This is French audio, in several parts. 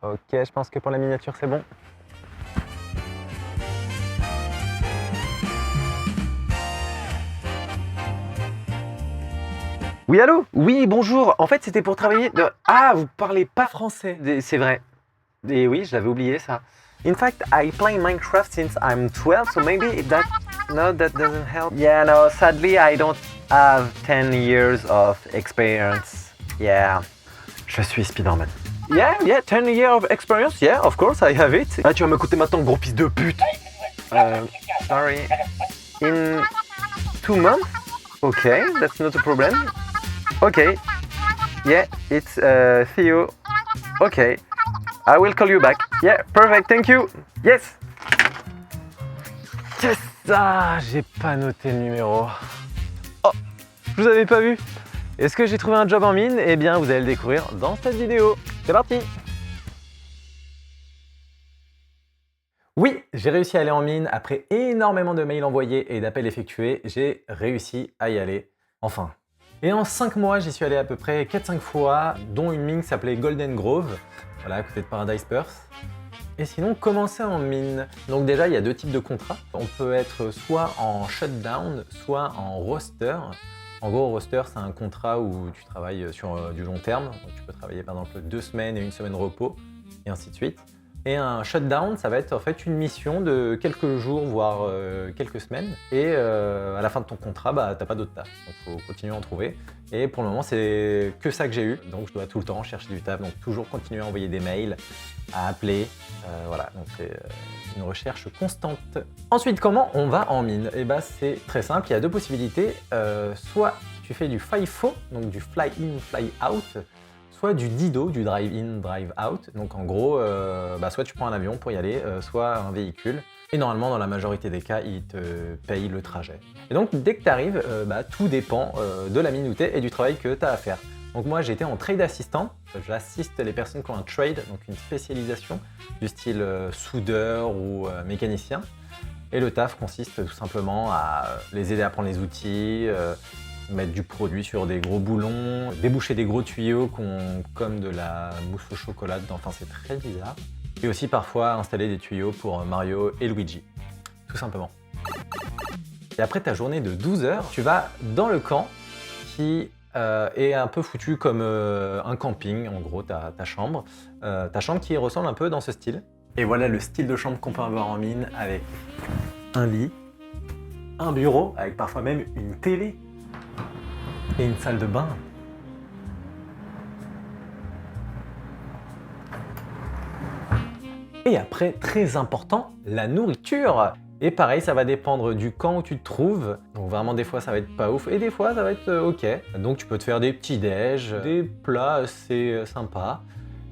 Ok, je pense que pour la miniature, c'est bon. Oui, allô? Oui, bonjour. En fait, c'était pour travailler de... Ah, vous parlez pas français. C'est vrai. Et oui, je l'avais oublié, ça. In fact, I play Minecraft since I'm 12, so maybe that... No, that doesn't help. Yeah, no, sadly, I don't have 10 years of experience. Yeah. Je suis Spider-Man. Yeah, 10 years of experience. Yeah, of course, I have it. Ah, tu vas m'écouter maintenant, gros fils de pute. Sorry. In 2 months? Okay, that's not a problem. Okay. Yeah, it's Theo. Okay. I will call you back. Yeah, perfect, thank you. Yes. Yes. Ah, j'ai pas noté le numéro. Oh, je vous avais pas vu. Est-ce que j'ai trouvé un job en mine? Eh bien, vous allez le découvrir dans cette vidéo. C'est parti. Oui, j'ai réussi à aller en mine après énormément de mails envoyés et d'appels effectués. J'ai réussi à y aller, enfin. Et en 5 mois, j'y suis allé à peu près 4-5 fois, dont une mine qui s'appelait Golden Grove, voilà, à côté de Paradise Perth. Et sinon, commencer en mine. Donc déjà, il y a 2 types de contrats. On peut être soit en shutdown, soit en roster. En gros, roster, c'est un contrat où tu travailles sur du long terme. Donc, tu peux travailler par exemple 2 semaines et 1 semaine de repos, et ainsi de suite. Et un shutdown, ça va être en fait une mission de quelques jours, voire quelques semaines. Et à la fin de ton contrat, bah, t'as pas d'autre taf. Donc il faut continuer à en trouver. Et pour le moment, c'est que ça que j'ai eu. Donc je dois tout le temps chercher du taf. Donc toujours continuer à envoyer des mails, à appeler. Voilà, donc c'est une recherche constante. Ensuite, comment on va en mine? Et bah, c'est très simple, il y a 2 possibilités. Soit tu fais du FIFO, donc du fly in, fly out. Soit du DIDO, du drive-in, drive-out. Donc en gros, soit tu prends un avion pour y aller, soit un véhicule. Et normalement, dans la majorité des cas, ils te payent le trajet. Et donc dès que tu arrives, tout dépend de la mine où tu es et du travail que tu as à faire. Donc moi, j'étais en trade assistant. J'assiste les personnes qui ont un trade, donc une spécialisation du style soudeur ou mécanicien. Et le taf consiste tout simplement à les aider à prendre les outils, mettre du produit sur des gros boulons, déboucher des gros tuyaux comme de la mousse au chocolat dedans, enfin c'est très bizarre. Et aussi parfois installer des tuyaux pour Mario et Luigi, tout simplement. Et après ta journée de 12 heures, tu vas dans le camp qui est un peu foutu comme un camping, en gros ta chambre qui ressemble un peu dans ce style. Et voilà le style de chambre qu'on peut avoir en mine avec un lit, un bureau avec parfois même une télé et une salle de bain. Et après, très important, la nourriture. Et pareil, ça va dépendre du camp où tu te trouves. Donc vraiment, des fois, ça va être pas ouf et des fois, ça va être ok. Donc tu peux te faire des petits déj, des plats assez sympas.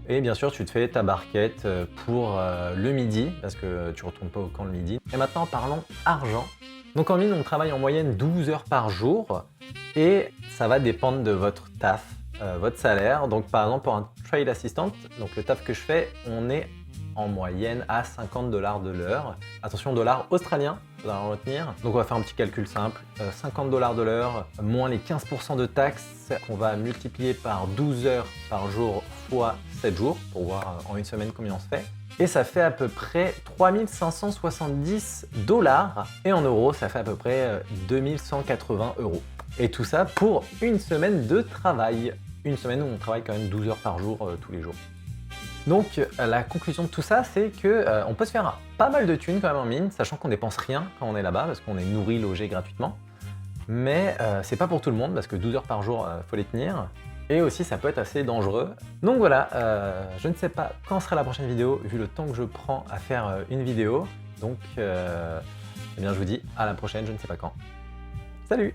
Et bien sûr, tu te fais ta barquette pour le midi, parce que tu retournes pas au camp le midi. Et maintenant, parlons argent. Donc en mine, on travaille en moyenne 12 heures par jour et ça va dépendre de votre taf, votre salaire. Donc par exemple, pour un trade assistant, donc le taf que je fais, on est en moyenne à 50 $ de l'heure. Attention, dollars australiens, il faudra en retenir. Donc on va faire un petit calcul simple. 50 $ de l'heure, moins les 15% de taxes qu'on va multiplier par 12 heures par jour fois 7 jours, pour voir en une semaine combien on se fait. Et ça fait à peu près 3570 $. Et en euros, ça fait à peu près 2180 €. Et tout ça pour une semaine de travail. Une semaine où on travaille quand même 12 heures par jour tous les jours. Donc la conclusion de tout ça, c'est qu'on peut se faire pas mal de thunes quand même en mine, sachant qu'on dépense rien quand on est là-bas, parce qu'on est nourri, logé gratuitement. Mais c'est pas pour tout le monde, parce que 12 heures par jour, faut les tenir. Et aussi, ça peut être assez dangereux. Donc voilà, je ne sais pas quand sera la prochaine vidéo, vu le temps que je prends à faire une vidéo. Donc, eh bien, je vous dis à la prochaine, je ne sais pas quand. Salut!